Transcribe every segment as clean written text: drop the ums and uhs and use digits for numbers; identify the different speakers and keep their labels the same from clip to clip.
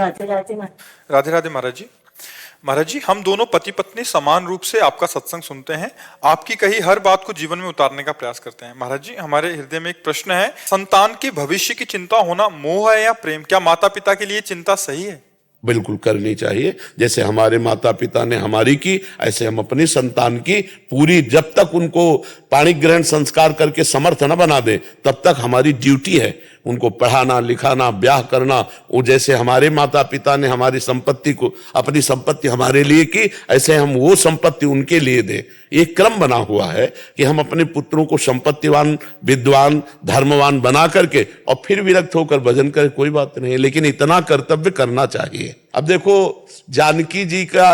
Speaker 1: राधे राधे
Speaker 2: राधे राधे महाराज जी। महाराज जी, हम दोनों पति पत्नी समान रूप से आपका सत्संग सुनते हैं, आपकी कही हर बात को जीवन में उतारने का प्रयास करते हैं। महाराज जी, हमारे हृदय में एक प्रश्न है, संतान के भविष्य की चिंता होना मोह है या प्रेम? क्या माता पिता के लिए चिंता सही है?
Speaker 3: बिल्कुल करनी चाहिए। जैसे हमारे माता पिता ने हमारी की, ऐसे हम अपनी संतान की पूरी, जब तक उनको पाणी ग्रहण संस्कार करके समर्थ न बना दे तब तक हमारी ड्यूटी है उनको पढ़ाना लिखाना ब्याह करना। वो जैसे हमारे माता पिता ने हमारी संपत्ति को, अपनी संपत्ति हमारे लिए की, ऐसे हम वो संपत्ति उनके लिए दे। एक क्रम बना हुआ है कि हम अपने पुत्रों को संपत्तिवान, विद्वान, धर्मवान बना करके और फिर विरक्त होकर भजन करे, कोई बात नहीं, लेकिन इतना कर्तव्य करना चाहिए। अब देखो, जानकी जी का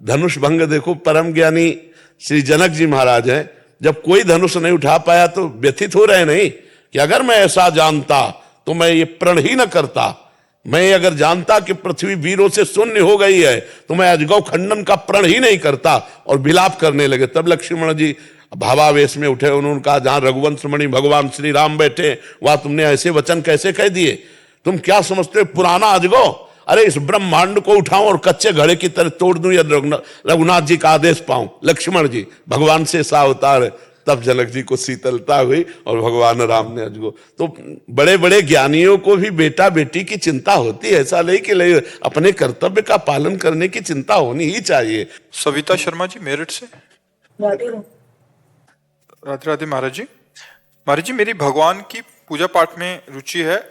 Speaker 3: धनुष भंग देखो, परम ज्ञानी श्री जनक जी महाराज हैं, जब कोई धनुष नहीं उठा पाया तो व्यथित हो रहे नहीं कि अगर मैं ऐसा जानता तो मैं ये प्रण ही न करता। मैं अगर जानता कि पृथ्वी वीरों से शून्य हो गई है तो मैं अजगौ खंडन का प्रण ही नहीं करता, और विलाप करने लगे। तब लक्ष्मण जी भावावेश में उठे, उन्होंने कहा, जहां रघुवंश मणि भगवान श्री राम बैठे वहां तुमने ऐसे वचन कैसे कह दिए? तुम क्या समझते हो पुराना अजगौ? अरे इस ब्रह्मांड को उठाऊं और कच्चे घड़े की तरह तोड़ दूं या रघुनाथ जी का आदेश पाऊं? लक्ष्मण जी भगवान से सा अवतार। तब जनक जी को शीतलता हुई और भगवान राम ने अजगो। तो बड़े बड़े ज्ञानियों को भी बेटा बेटी की चिंता होती है, ऐसा नहीं कि अपने कर्तव्य का पालन करने की चिंता होनी ही चाहिए।
Speaker 2: सविता शर्मा जी मेरठ से।
Speaker 1: राधे
Speaker 2: राधे राधे महाराज जी। महाराज जी, मेरी भगवान की पूजा पाठ में रुचि है,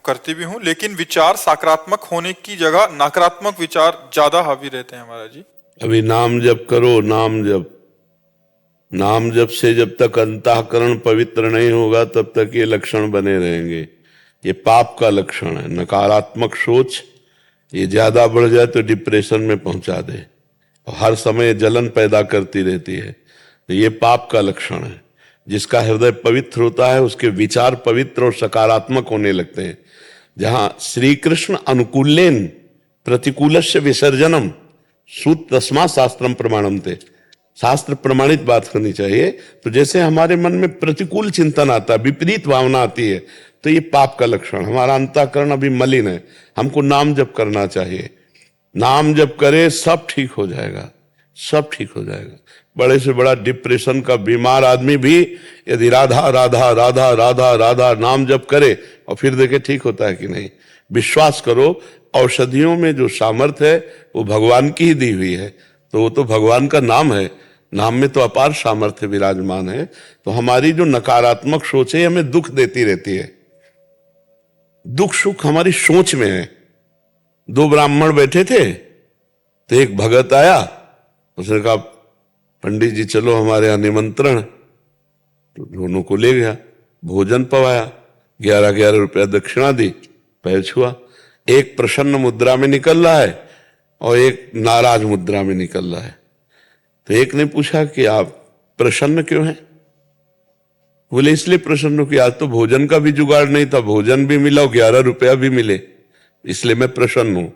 Speaker 2: करती भी हूँ, लेकिन विचार सकारात्मक होने की जगह नकारात्मक विचार ज्यादा हावी रहते हैं महाराज जी।
Speaker 3: अभी नाम जप करो, नाम जप। नाम जप से जब तक अंतःकरण पवित्र नहीं होगा तब तक ये लक्षण बने रहेंगे। ये पाप का लक्षण है। नकारात्मक सोच ये ज्यादा बढ़ जाए तो डिप्रेशन में पहुंचा दे और हर समय जलन पैदा करती रहती है, तो ये पाप का लक्षण है। जिसका हृदय पवित्र होता है उसके विचार पवित्र और सकारात्मक होने लगते हैं। जहां श्री कृष्ण अनुकूलेन प्रतिकूलस्य विसर्जनम सूत तस्मा शास्त्रम प्रमाणम थे, शास्त्र प्रमाणित बात करनी चाहिए। तो जैसे हमारे मन में प्रतिकूल चिंतन आता है, विपरीत भावना आती है, तो ये पाप का लक्षण। हमारा अंतःकरण अभी मलिन है। हमको नाम जप करना चाहिए। नाम जप करे सब ठीक हो जाएगा, सब ठीक हो जाएगा। बड़े से बड़ा डिप्रेशन का बीमार आदमी भी यदि राधा राधा राधा राधा राधा नाम जप करे और फिर देखे ठीक होता है कि नहीं। विश्वास करो, औषधियों में जो सामर्थ्य है वो भगवान की ही दी हुई है, तो वो तो भगवान का नाम है। नाम में तो अपार सामर्थ्य विराजमान है। तो हमारी जो नकारात्मक सोच है हमें दुख देती रहती है। दुख सुख हमारी सोच में है। दो ब्राह्मण बैठे थे तो एक भगत आया, उसने कहा, पंडित जी चलो हमारे यहाँ निमंत्रण। तो दोनों को ले गया, भोजन पवाया, 11-11 रुपया दक्षिणा दी, पैर छुआ। एक प्रसन्न मुद्रा में निकल रहा है और एक नाराज मुद्रा में निकल रहा है। तो एक ने पूछा कि आप प्रसन्न क्यों हैं? बोले इसलिए प्रसन्न हूं कि आज तो भोजन का भी जुगाड़ नहीं था, भोजन भी मिला और 11 रुपया भी मिले, इसलिए मैं प्रसन्न हूं।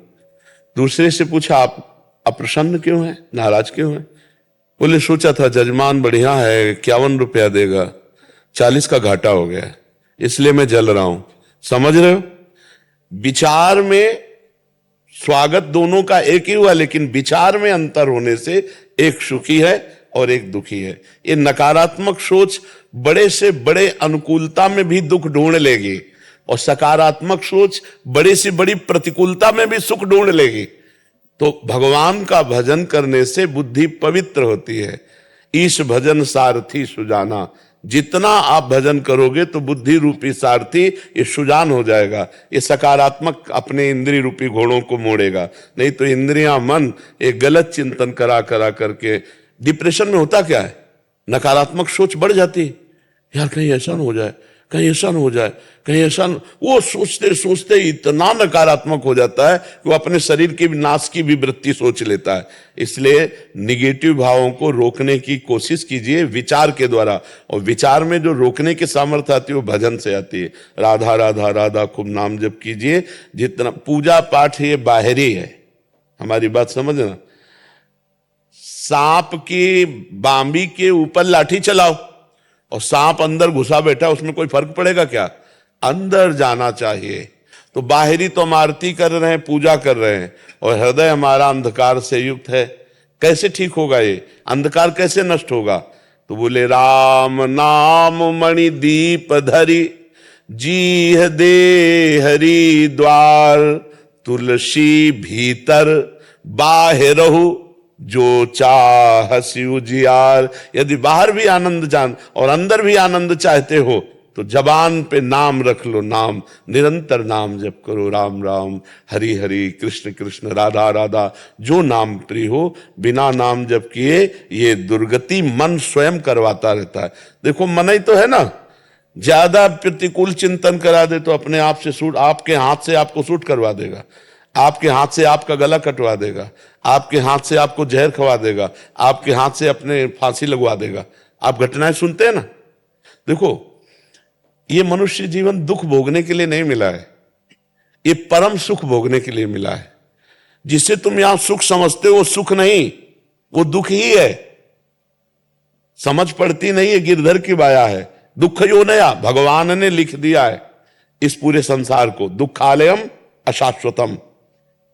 Speaker 3: दूसरे से पूछा आप अप्रसन्न क्यों हैं, नाराज क्यों हैं? बोले सोचा था जजमान बढ़िया है, 51 रुपया देगा, 40 का घाटा हो गया, इसलिए मैं जल रहा हूं। समझ रहे हो? विचार में स्वागत दोनों का एक ही हुआ, लेकिन विचार में अंतर होने से एक सुखी है और एक दुखी है। ये नकारात्मक सोच बड़े से बड़े अनुकूलता में भी दुख ढूंढ लेगी और सकारात्मक सोच बड़ी से बड़ी प्रतिकूलता में भी सुख ढूंढ लेगी। तो भगवान का भजन करने से बुद्धि पवित्र होती है। ईश भजन सारथी सुजाना, जितना आप भजन करोगे तो बुद्धि रूपी सारथी ये सुजान हो जाएगा। ये सकारात्मक अपने इंद्रिय रूपी घोड़ों को मोड़ेगा। नहीं तो इंद्रियां मन एक गलत चिंतन करा करा करके डिप्रेशन में होता क्या है, नकारात्मक सोच बढ़ जाती है। यार कहीं ऐसा न हो जाए, कहीं ऐसा न हो जाए, कहीं ऐसा न, वो सोचते सोचते इतना नकारात्मक हो जाता है कि वो अपने शरीर की नाश की भी वृत्ति सोच लेता है। इसलिए निगेटिव भावों को रोकने की कोशिश कीजिए विचार के द्वारा, और विचार में जो रोकने की सामर्थ्य आती है वो भजन से आती है। राधा राधा राधा खूब नाम जप कीजिए। जितना पूजा पाठ ये बाहरी है, हमारी बात समझना। सांप की बांबी के ऊपर लाठी चलाओ और सांप अंदर घुसा बैठा, उसमें कोई फर्क पड़ेगा क्या? अंदर जाना चाहिए। तो बाहरी तो हम आरती कर रहे हैं, पूजा कर रहे हैं, और हृदय हमारा अंधकार से युक्त है। कैसे ठीक होगा ये अंधकार, कैसे नष्ट होगा? तो बोले राम नाम मणि दीप धरी, जीह दे हरि द्वार, तुलसी भीतर बाहरहु जो चाहसी उजियार। यदि बाहर भी आनंद जान और अंदर भी आनंद चाहते हो तो जबान पे नाम रख लो, नाम निरंतर नाम जप करो, राम राम हरि हरि कृष्ण कृष्ण राधा राधा, जो नाम प्रिय हो। बिना नाम जप किए ये दुर्गति मन स्वयं करवाता रहता है। देखो मन ही तो है ना, ज्यादा प्रतिकूल चिंतन करा दे तो अपने आप से सूट, आपके हाथ से आपको सूट करवा देगा, आपके हाथ से आपका गला कटवा देगा, आपके हाथ से आपको जहर खवा देगा, आपके हाथ से अपने फांसी लगवा देगा। आप घटनाएं सुनते हैं ना। देखो ये मनुष्य जीवन दुख भोगने के लिए नहीं मिला है, ये परम सुख भोगने के लिए मिला है। जिसे तुम यहां सुख समझते हो वो सुख नहीं, वो दुख ही है। समझ पड़ती नहीं है, गिरधर की बाया है। दुख यो नया भगवान ने लिख दिया है इस पूरे संसार को, दुखालयम अशाश्वतम।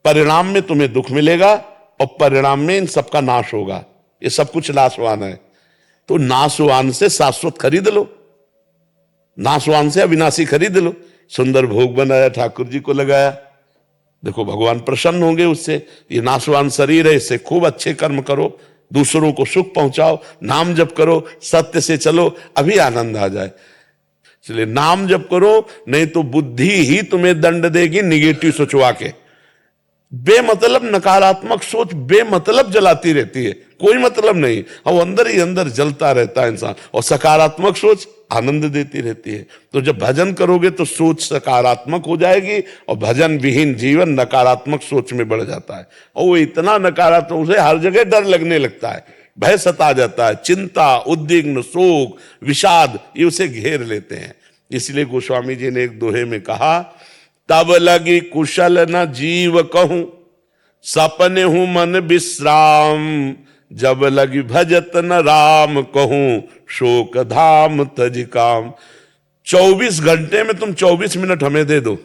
Speaker 3: परिणाम में तुम्हें दुख मिलेगा और परिणाम में इन सबका नाश होगा। ये सब कुछ नाशवान है, तो नाशवान से शाश्वत खरीद लो, नाशवान से अविनाशी खरीद लो। सुंदर भोग बनाया, ठाकुर जी को लगाया, देखो भगवान प्रसन्न होंगे उससे। ये नाशवान शरीर है, इससे खूब अच्छे कर्म करो, दूसरों को सुख पहुंचाओ, नाम जप करो, सत्य से चलो, अभी आनंद आ जाए। इसलिए नाम जप करो, नहीं तो बुद्धि ही तुम्हें दंड देगी निगेटिव सोचवा के। बेमतलब नकारात्मक सोच बेमतलब जलाती रहती है, कोई मतलब नहीं, और अंदर ही अंदर जलता रहता है इंसान। और सकारात्मक सोच आनंद देती रहती है। तो जब भजन करोगे तो सोच सकारात्मक हो जाएगी, और भजन विहीन जीवन नकारात्मक सोच में बढ़ जाता है। और वो इतना नकारात्मक, उसे हर जगह डर लगने लगता है, भय सता जाता है, चिंता, उद्विग्न, शोक, विषाद ये उसे घेर लेते हैं। इसलिए गोस्वामी जी ने एक दोहे में कहा, तब लगी कुशल न जीव कहूं, सपने हूं मन विश्राम, जब लगी भजत न राम कहूं, शोक धाम तज काम। 24 घंटे में तुम 24 मिनट हमें दे दो,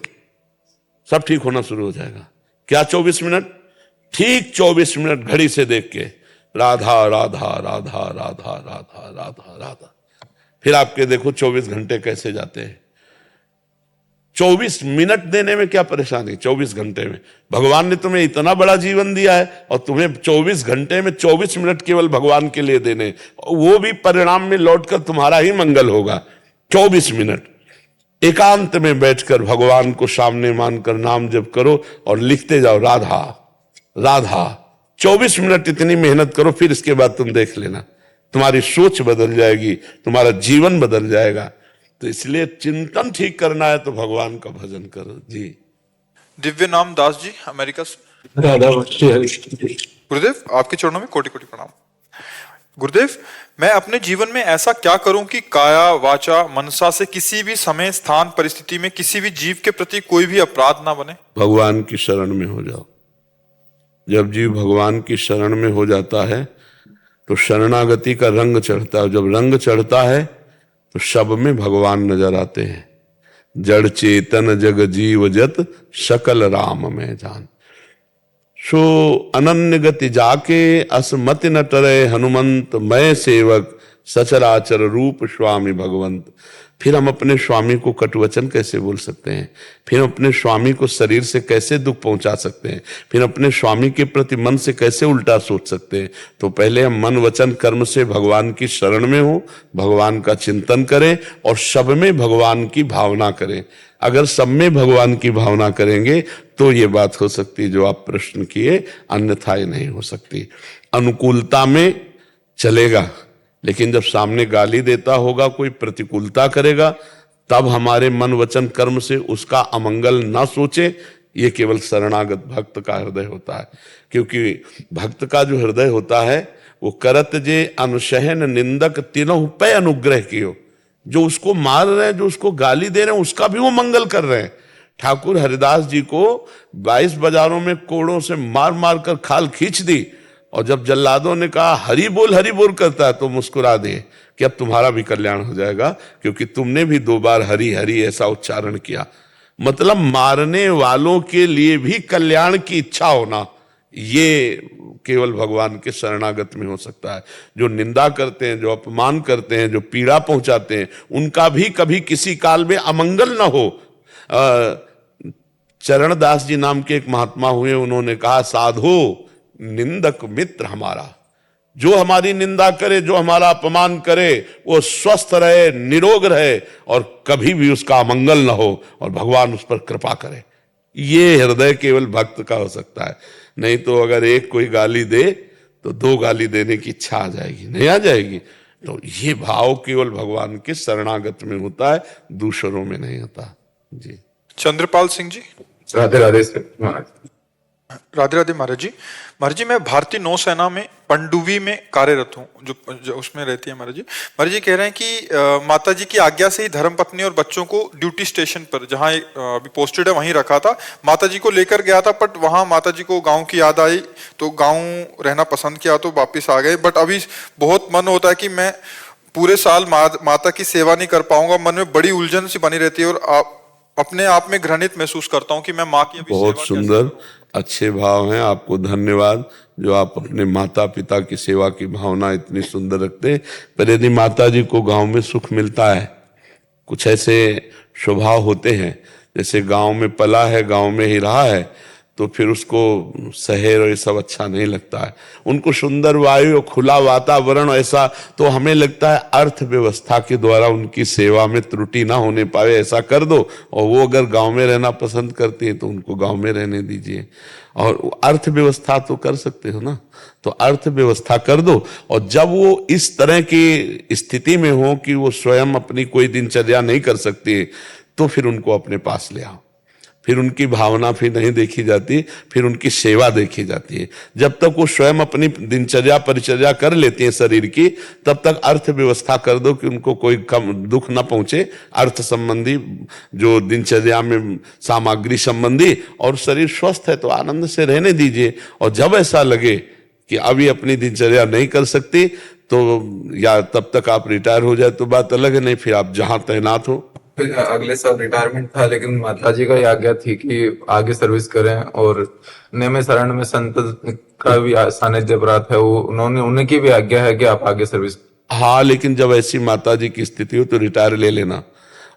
Speaker 3: सब ठीक होना शुरू हो जाएगा। क्या 24 मिनट? ठीक 24 मिनट घड़ी से देख के राधा राधा राधा राधा राधा राधा राधा, फिर आपके देखो 24 घंटे कैसे जाते हैं। 24 मिनट देने में क्या परेशानी? 24 घंटे में भगवान ने तुम्हें इतना बड़ा जीवन दिया है, और तुम्हें 24 घंटे में 24 मिनट केवल भगवान के लिए देने, वो भी परिणाम में लौटकर तुम्हारा ही मंगल होगा। 24 मिनट एकांत में बैठकर भगवान को सामने मानकर नाम जप करो और लिखते जाओ राधा राधा। 24 मिनट इतनी मेहनत करो, फिर इसके बाद तुम देख लेना, तुम्हारी सोच बदल जाएगी, तुम्हारा जीवन बदल जाएगा। तो इसलिए चिंतन ठीक करना है तो भगवान का भजन करो जी।
Speaker 2: दिव्य नाम दास जी, अमेरिका से।
Speaker 1: राधा श्री हरि।
Speaker 2: गुरुदेव आपके चरणों में कोटि कोटि प्रणाम। गुरुदेव, मैं अपने जीवन में ऐसा क्या करूं कि काया वाचा मनसा से किसी भी समय स्थान परिस्थिति में किसी भी जीव के प्रति कोई भी अपराध ना बने?
Speaker 3: भगवान की शरण में हो जाओ। जब जीव भगवान की शरण में हो जाता है तो शरणागति का रंग चढ़ता है। जब रंग चढ़ता है तो सब में भगवान नजर आते हैं। जड़ चेतन जग जीव जत सकल राम में जान। सो अनन्य गति जाके असमति न टरे हनुमंत, मैं सेवक सचराचर रूप स्वामी भगवंत। फिर हम अपने स्वामी को कटुवचन कैसे बोल सकते हैं? फिर हम अपने स्वामी को शरीर से कैसे दुख पहुंचा सकते हैं? फिर अपने स्वामी के प्रति मन से कैसे उल्टा सोच सकते हैं? तो पहले हम मन वचन कर्म से भगवान की शरण में हो, भगवान का चिंतन करें और सब में भगवान की भावना करें। अगर सब में भगवान की भावना करेंगे तो ये बात हो सकती है जो आप प्रश्न किए, अन्यथा ये नहीं हो सकती। अनुकूलता में चलेगा, लेकिन जब सामने गाली देता होगा, कोई प्रतिकूलता करेगा, तब हमारे मन वचन कर्म से उसका अमंगल ना सोचे। ये केवल शरणागत भक्त का हृदय होता है। क्योंकि भक्त का जो हृदय होता है वो करत जे अनुशहन निंदक तीनों पे अनुग्रह कियो। जो उसको मार रहे हैं, जो उसको गाली दे रहे हैं, उसका भी वो मंगल कर रहे हैं। ठाकुर हरिदास जी को 22 बाजारों में कोड़ों से मार मार कर खाल खींच दी, और जब जल्लादों ने कहा हरि बोल करता है तो मुस्कुरा दिए कि अब तुम्हारा भी कल्याण हो जाएगा, क्योंकि तुमने भी 2 बार हरि हरि ऐसा उच्चारण किया। मतलब मारने वालों के लिए भी कल्याण की इच्छा होना, ये केवल भगवान के शरणागत में हो सकता है। जो निंदा करते हैं, जो अपमान करते हैं, जो पीड़ा पहुंचाते हैं, उनका भी कभी किसी काल में अमंगल न हो। चरणदास जी नाम के एक महात्मा हुए, उन्होंने कहा, साधो निंदक मित्र हमारा, जो हमारी निंदा करे, जो हमारा अपमान करे, वो स्वस्थ रहे, निरोग रहे और कभी भी उसका अमंगल न हो और भगवान उस पर कृपा करे। ये हृदय केवल भक्त का हो सकता है। नहीं तो अगर एक कोई गाली दे तो दो गाली देने की इच्छा आ जाएगी, नहीं आ जाएगी। तो ये भाव केवल भगवान के शरणागत में होता है, दूसरों में नहीं होता। जी।
Speaker 2: चंद्रपाल सिंह जी।
Speaker 1: राधे राधे महाराज।
Speaker 2: राधे राधे महाराज जी। महाराज जी, मैं भारतीय नौसेना में पनडुब्बी में कार्यरत हूँ, जो उसमें रहती है महाराज जी। महाराज जी कह रहे हैं कि माता जी की आज्ञा से ही धर्मपत्नी और बच्चों को ड्यूटी स्टेशन पर, जहाँ अभी पोस्टेड है, वहीं रखा था। माता जी को लेकर गया था, बट वहाँ माता जी को गाँव की याद आई तो गाँव रहना पसंद किया तो वापिस आ गए। बट अभी बहुत मन होता है कि मैं पूरे साल माता की सेवा नहीं कर पाऊंगा। मन में बड़ी उलझन सी बनी रहती है और अपने आप में घृणित महसूस करता हूँ कि मैं माँ की अभी
Speaker 3: बहुत
Speaker 2: सेवा
Speaker 3: सुंदर, अच्छे भाव हैं। आपको धन्यवाद जो आप अपने माता पिता की सेवा की भावना इतनी सुंदर रखते हैं। पर यदि माता जी को गांव में सुख मिलता है, कुछ ऐसे स्वभाव होते हैं, जैसे गांव में पला है, गांव में ही रहा है, तो फिर उसको शहर और ये सब अच्छा नहीं लगता है। उनको सुंदर वायु, खुला वातावरण, ऐसा तो हमें लगता है अर्थव्यवस्था के द्वारा उनकी सेवा में त्रुटि ना होने पावे, ऐसा कर दो। और वो अगर गांव में रहना पसंद करती है तो उनको गांव में रहने दीजिए। और अर्थव्यवस्था तो कर सकते हो ना, तो अर्थव्यवस्था कर दो। और जब वो इस तरह की स्थिति में हो कि वो स्वयं अपनी कोई दिनचर्या नहीं कर सकती, तो फिर उनको अपने पास ले आओ। फिर उनकी भावना फिर नहीं देखी जाती, फिर उनकी सेवा देखी जाती है। जब तक वो स्वयं अपनी दिनचर्या परिचर्या कर लेती है शरीर की, तब तक अर्थव्यवस्था कर दो कि उनको कोई कम दुख ना पहुंचे, अर्थ संबंधी जो दिनचर्या में सामग्री संबंधी, और शरीर स्वस्थ है तो आनंद से रहने दीजिए। और जब ऐसा लगे कि अभी अपनी दिनचर्या नहीं कर सकती, तो या तब तक आप रिटायर हो जाए तो बात अलग है, नहीं फिर आप जहां तैनात हो।
Speaker 1: फिर अगले साल रिटायरमेंट था, लेकिन माता जी का ही आज्ञा थी कि आगे सर्विस करें। और नेमे शरण में संत का भी सानिध्य प्राप्त है, वो उनकी भी आज्ञा है कि आप आगे सर्विस।
Speaker 3: हाँ, लेकिन जब ऐसी माता जी की स्थिति हो तो रिटायर ले लेना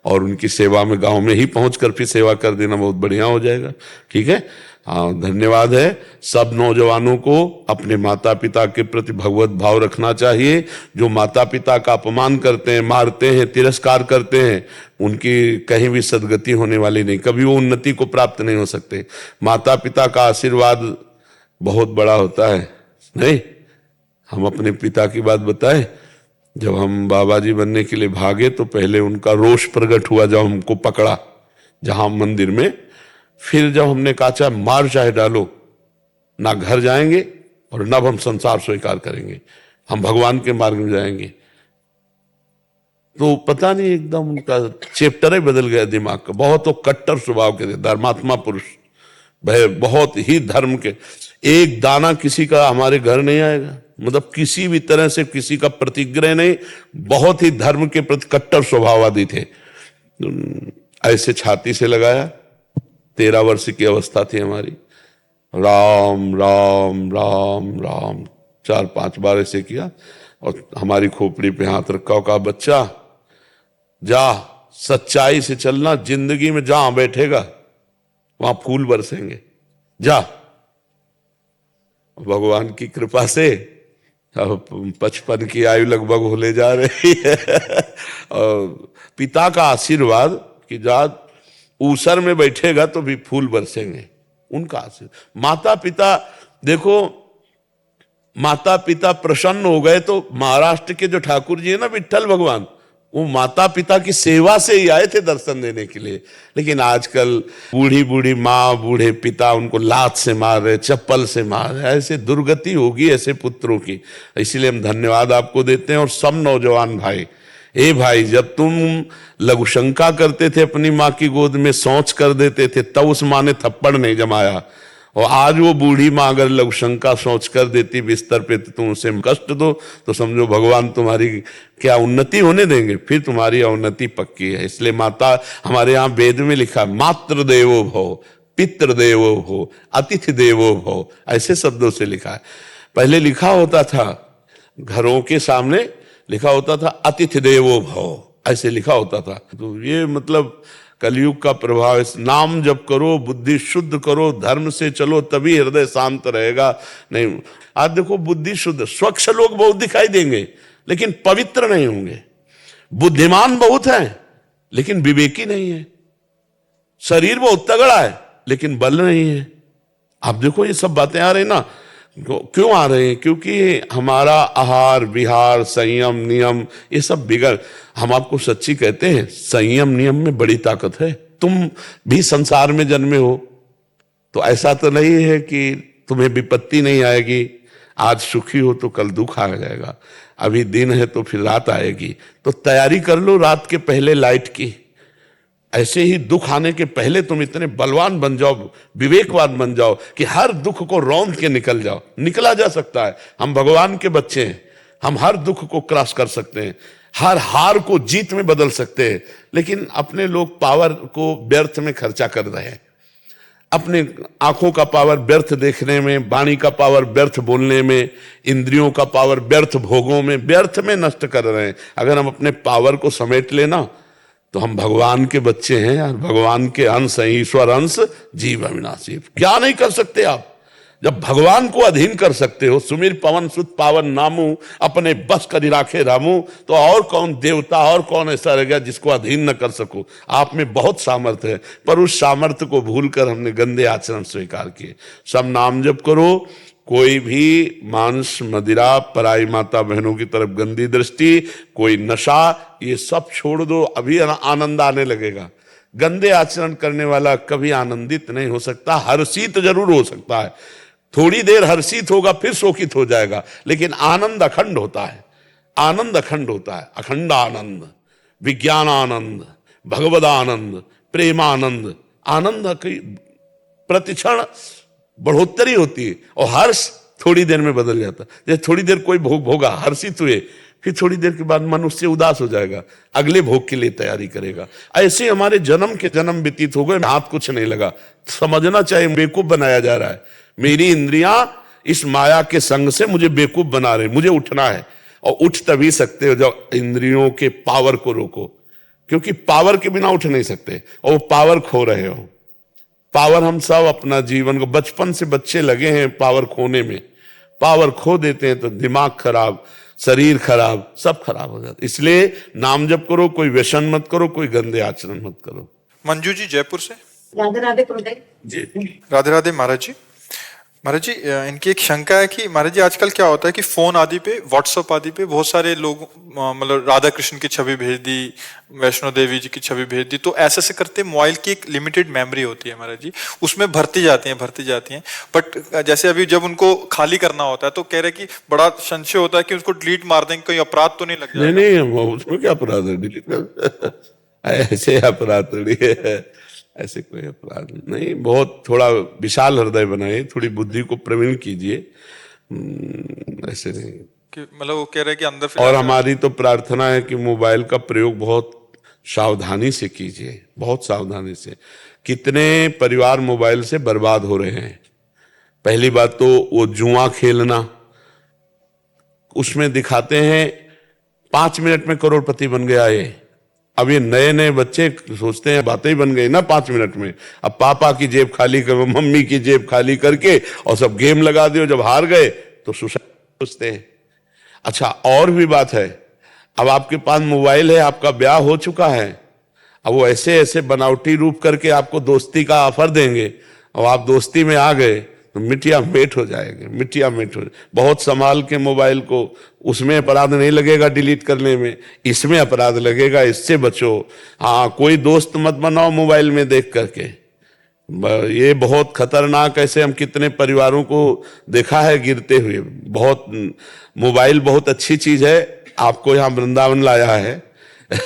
Speaker 3: और उनकी सेवा में गांव में ही पहुंचकर फिर सेवा कर देना, बहुत बढ़िया हो जाएगा। ठीक है, हाँ, धन्यवाद है। सब नौजवानों को अपने माता पिता के प्रति भगवत भाव रखना चाहिए। जो माता पिता का अपमान करते हैं, मारते हैं, तिरस्कार करते हैं, उनकी कहीं भी सदगति होने वाली नहीं, कभी वो उन्नति को प्राप्त नहीं हो सकते। माता पिता का आशीर्वाद बहुत बड़ा होता है। नहीं, हम अपने पिता की बात बताएं, जब हम बाबा जी बनने के लिए भागे तो पहले उनका रोष प्रकट हुआ जब हमको पकड़ा जहां मंदिर में। फिर जब हमने कहा चाहे मार चाहे डालो, ना घर जाएंगे और ना हम संसार स्वीकार करेंगे, हम भगवान के मार्ग में जाएंगे, तो पता नहीं एकदम उनका चैप्टर ही बदल गया दिमाग का। बहुत तो कट्टर स्वभाव के थे, धर्मात्मा पुरुष, भाई बहुत ही धर्म के। एक दाना किसी का हमारे घर नहीं आएगा, मतलब किसी भी तरह से किसी का प्रतिग्रह नहीं, बहुत ही धर्म के प्रति कट्टर स्वभाववादी थे। ऐसे छाती से लगाया, 13 वर्ष की अवस्था थी हमारी, राम राम राम राम 4-5 बार ऐसे किया और हमारी खोपड़ी पे हाथ रखा, कहा बच्चा जा सच्चाई से चलना, जिंदगी में जहां बैठेगा वहां फूल बरसेंगे, जा। भगवान की कृपा से अब 55 की आयु लगभग होले जा रही है और पिता का आशीर्वाद कि जा ऊसर में बैठेगा तो भी फूल बरसेंगे, उनका आशीर्वाद। माता पिता देखो, माता पिता प्रसन्न हो गए तो महाराष्ट्र के जो ठाकुर जी है ना विट्ठल भगवान, वो माता पिता की सेवा से ही आए थे दर्शन देने के लिए। लेकिन आजकल बूढ़ी बूढ़ी माँ बूढ़े पिता उनको लात से मार रहे, चप्पल से मार रहे, ऐसे दुर्गति होगी ऐसे पुत्रों की। इसीलिए हम धन्यवाद आपको देते हैं। और सब नौजवान भाई, ए भाई, जब तुम लघुशंका करते थे अपनी माँ की गोद में शौच कर देते थे, तब उस माँ ने थप्पड़ नहीं जमाया और आज वो बूढ़ी माँ अगर लघुशंका सोच कर देती बिस्तर पे तो तुम उसे कष्ट दो, तो समझो भगवान तुम्हारी क्या उन्नति होने देंगे, फिर तुम्हारी अवनति पक्की है। इसलिए माता, हमारे यहाँ वेद में लिखा मातृ देवो भव, पितृ देवो भव, अतिथि देवो भव, ऐसे शब्दों से लिखा है। पहले लिखा होता था घरों के सामने लिखा होता था अतिथि देवो भव, ऐसे लिखा होता था। तो ये मतलब कलयुग का प्रभाव। इस नाम जप करो, बुद्धि शुद्ध करो, धर्म से चलो, तभी हृदय शांत रहेगा। नहीं, आज देखो बुद्धि शुद्ध, स्वच्छ लोग बहुत दिखाई देंगे लेकिन पवित्र नहीं होंगे। बुद्धिमान बहुत है लेकिन विवेकी नहीं है। शरीर बहुत तगड़ा है लेकिन बल नहीं है। आप देखो ये सब बातें आ रही ना, क्यों आ रहे हैं? क्योंकि हमारा आहार विहार, संयम नियम, ये सब बिगड़। हम आपको सच्ची कहते हैं, संयम नियम में बड़ी ताकत है। तुम भी संसार में जन्मे हो तो ऐसा तो नहीं है कि तुम्हें विपत्ति नहीं आएगी। आज सुखी हो तो कल दुख आ जाएगा, अभी दिन है तो फिर रात आएगी। तो तैयारी कर लो रात के पहले लाइट की। ऐसे ही दुख आने के पहले तुम इतने बलवान बन जाओ, विवेकवान बन जाओ कि हर दुख को रौंद के निकल जाओ। निकला जा सकता है, हम भगवान के बच्चे हैं, हम हर दुख को क्रॉस कर सकते हैं, हर हार को जीत में बदल सकते हैं। लेकिन अपने लोग पावर को व्यर्थ में खर्चा कर रहे हैं। अपने आंखों का पावर व्यर्थ देखने में, वाणी का पावर व्यर्थ बोलने में, इंद्रियों का पावर व्यर्थ भोगों में, व्यर्थ में नष्ट कर रहे हैं। अगर हम अपने पावर को समेट लेना तो हम भगवान के बच्चे हैं और भगवान के अंश हैं, ईश्वर अंश जीव अविनाशी। क्या नहीं कर सकते आप जब भगवान को अधीन कर सकते हो। सुमिर पवन सुत पावन नामू, अपने बस करी राखे रामू। तो और कौन देवता, और कौन ऐसा रह गया जिसको अधीन न कर सको। आप में बहुत सामर्थ्य है, पर उस सामर्थ्य को भूलकर हमने गंदे आचरण स्वीकार किए। सब नाम जप करो, कोई भी मांस मदिरा, पराई माता बहनों की तरफ गंदी दृष्टि, कोई नशा, ये सब छोड़ दो, अभी आनंद आने लगेगा। गंदे आचरण करने वाला कभी आनंदित नहीं हो सकता। हर्षित जरूर हो सकता है, थोड़ी देर हर्षित होगा फिर शोकित हो जाएगा, लेकिन आनंद अखंड होता है। आनंद अखंड होता है, अखंड आनंद, विज्ञान आनंद, भगवद आनंद, प्रेमानंद। आनंद की प्रतिक्षण बढ़ोतरी होती है और हर्ष थोड़ी देर में बदल जाता है। जैसे थोड़ी देर कोई भोग भोगा, हर्षित हुए, फिर थोड़ी देर के बाद मन उससे उदास हो जाएगा, अगले भोग के लिए तैयारी करेगा। ऐसे हमारे जन्म के जन्म व्यतीत हो गए, हाथ कुछ नहीं लगा। समझना चाहिए बेवकूफ बनाया जा रहा है। मेरी इंद्रियां इस माया के संग से मुझे बेवकूफ बना रहे, मुझे उठना है। और उठ तभी सकते हो जब इंद्रियों के पावर को रोको, क्योंकि पावर के बिना उठ नहीं सकते और वो पावर खो रहे हो। पावर हम सब अपना जीवन को, बचपन से बच्चे लगे हैं पावर खोने में। पावर खो देते हैं तो दिमाग खराब, शरीर खराब, सब खराब हो जाता। इसलिए नाम जप करो, कोई व्यसन मत करो, कोई गंदे आचरण मत करो।
Speaker 2: मंजू जी जयपुर से।
Speaker 4: राधे राधे गुरुदेव
Speaker 2: जी राधे राधे महाराज जी। महाराज जी, इनकी एक शंका है कि महाराज जी आजकल क्या होता है कि फोन आदि पे, व्हाट्सएप आदि पे बहुत सारे लोग मतलब राधा कृष्ण की छवि भेज दी, वैष्णो देवी जी की छवि भेज दी, तो ऐसे से करते मोबाइल की एक लिमिटेड मेमोरी होती है महाराज जी, उसमें भरती जाती हैं। बट जैसे अभी जब उनको खाली करना होता है तो कह रहे कि बड़ा संशय होता है कि उसको डिलीट मार देंगे, कोई अपराध तो नहीं लग जाएगा?
Speaker 3: नहीं, उसमें क्या अपराध है डिलीट कर ऐसे अपराध थोड़ी है, ऐसे कोई अपराध नहीं। बहुत थोड़ा विशाल हृदय बनाइए, थोड़ी बुद्धि को प्रवीण कीजिए, ऐसे नहीं
Speaker 2: कि मतलब वो कह रहे हैं कि अंदर
Speaker 3: और हमारी तो प्रार्थना है कि मोबाइल का प्रयोग बहुत सावधानी से कीजिए, बहुत सावधानी से। कितने परिवार मोबाइल से बर्बाद हो रहे हैं। पहली बात तो वो जुआ खेलना, उसमें दिखाते हैं 5 मिनट में करोड़पति बन गया ये। अब ये नए नए बच्चे सोचते हैं बातें ही बन गई ना 5 मिनट में। अब पापा की जेब खाली कर, मम्मी की जेब खाली करके और सब गेम लगा दियो, जब हार गए तो सुसाइड सोचते हैं। अच्छा, और भी बात है, अब आपके पास मोबाइल है, आपका ब्याह हो चुका है, अब वो ऐसे ऐसे बनावटी रूप करके आपको दोस्ती का ऑफर देंगे और आप दोस्ती में आ गए तो मिट्टिया मेट हो जाएंगे, मिट्टिया मेट हो। बहुत संभाल के मोबाइल को, उसमें अपराध नहीं लगेगा डिलीट करने में, इसमें अपराध लगेगा, इससे बचो। हाँ, कोई दोस्त मत बनाओ मोबाइल में देख करके, ये बहुत खतरनाक। ऐसे हम कितने परिवारों को देखा है गिरते हुए। बहुत मोबाइल बहुत अच्छी चीज है, आपको यहाँ वृंदावन लाया है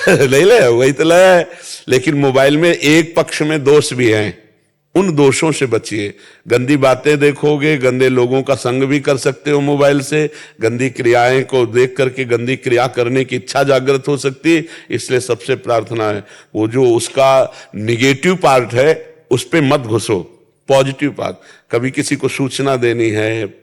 Speaker 3: ले ले, वही तो लाया है। लेकिन मोबाइल में एक पक्ष में दोष भी हैं, उन दोषों से बचिए। गंदी बातें देखोगे, गंदे लोगों का संग भी कर सकते हो मोबाइल से, गंदी क्रियाएं को देख करके गंदी क्रिया करने की इच्छा जागृत हो सकती है। इसलिए सबसे प्रार्थना है, वो जो उसका निगेटिव पार्ट है उस पे मत घुसो, पॉजिटिव पार्ट। कभी किसी को सूचना देनी है,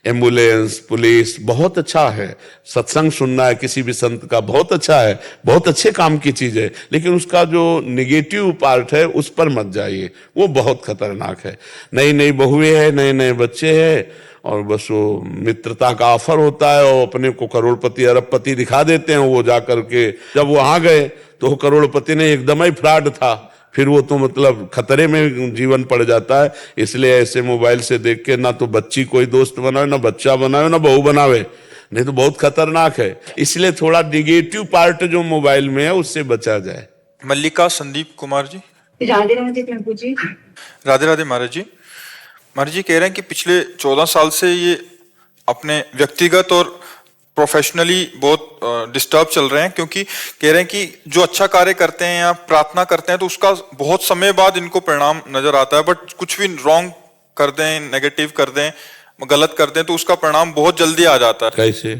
Speaker 3: एम्बुलेंस, पुलिस, बहुत अच्छा है। सत्संग सुनना है किसी भी संत का, बहुत अच्छा है, बहुत अच्छे काम की चीज है। लेकिन उसका जो निगेटिव पार्ट है उस पर मत जाइए, वो बहुत खतरनाक है। नई नई बहुएं हैं, नए नए बच्चे हैं, और बस वो मित्रता का ऑफर होता है और अपने को करोड़पति अरबपति दिखा देते हैं। वो जा करके जब वहां गए तो वो करोड़पति ने एकदम ही फ्रॉड था, फिर वो तो मतलब खतरे में जीवन पड़ जाता है। इसलिए ऐसे मोबाइल से देख के ना तो बच्ची कोई दोस्त बनावे, ना बच्चा बनावे, ना बहू बनावे, नहीं तो बहुत खतरनाक है। इसलिए थोड़ा निगेटिव पार्ट जो मोबाइल में है उससे बचा जाए।
Speaker 2: मल्लिका संदीप कुमार जी।
Speaker 4: राधे राधे प्रभु जी।
Speaker 2: राधे राधे महाराज जी। महाराज जी कह रहे हैं कि पिछले 14 साल से ये अपने व्यक्तिगत और प्रोफेशनली बहुत डिस्टर्ब चल रहे हैं, क्योंकि कह रहे हैं कि जो अच्छा कार्य करते हैं या प्रार्थना करते हैं तो उसका बहुत समय बाद इनको परिणाम नजर आता है, बट कुछ भी रॉन्ग कर दें, नेगेटिव कर दें, गलत कर दें तो उसका परिणाम बहुत जल्दी आ जाता है।
Speaker 3: कैसे?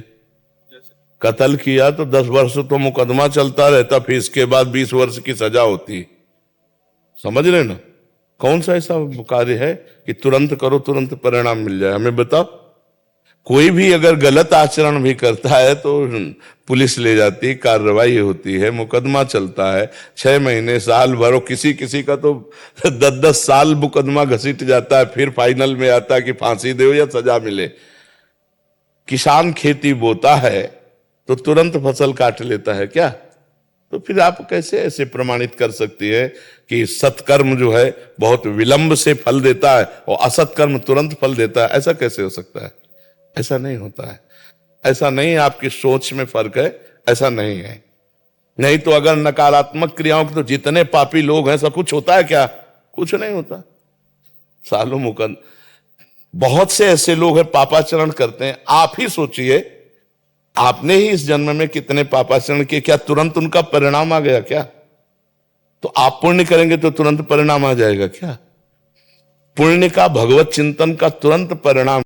Speaker 3: कत्ल किया तो 10 वर्ष तो मुकदमा चलता रहता, फिर इसके बाद 20 वर्ष की सजा होती। समझ रहे ना? कौन सा ऐसा कार्य है कि तुरंत करो तुरंत परिणाम मिल जाए? हमें बताओ। कोई भी अगर गलत आचरण भी करता है तो पुलिस ले जाती है, कार्रवाई होती है, मुकदमा चलता है 6 महीने, साल भर, किसी किसी का तो 10-10 साल मुकदमा घसीट जाता है, फिर फाइनल में आता है कि फांसी दो या सजा मिले। किसान खेती बोता है तो तुरंत फसल काट लेता है क्या? तो फिर आप कैसे ऐसे प्रमाणित कर सकती है कि सत्कर्म जो है बहुत विलंब से फल देता है और असत्कर्म तुरंत फल देता है? ऐसा कैसे हो सकता है? ऐसा नहीं होता है। ऐसा नहीं, आपकी सोच में फर्क है, ऐसा नहीं है। नहीं तो अगर नकारात्मक क्रियाओं के तो जितने पापी लोग हैं सब कुछ होता है क्या? कुछ नहीं होता। सालों मुकद बहुत से ऐसे लोग हैं पापाचरण करते हैं। आप ही सोचिए, आपने ही इस जन्म में कितने पापाचरण किए, क्या तुरंत उनका परिणाम आ गया क्या? तो आप पुण्य करेंगे तो तुरंत परिणाम आ जाएगा क्या? पुण्य का, भगवत चिंतन का तुरंत परिणाम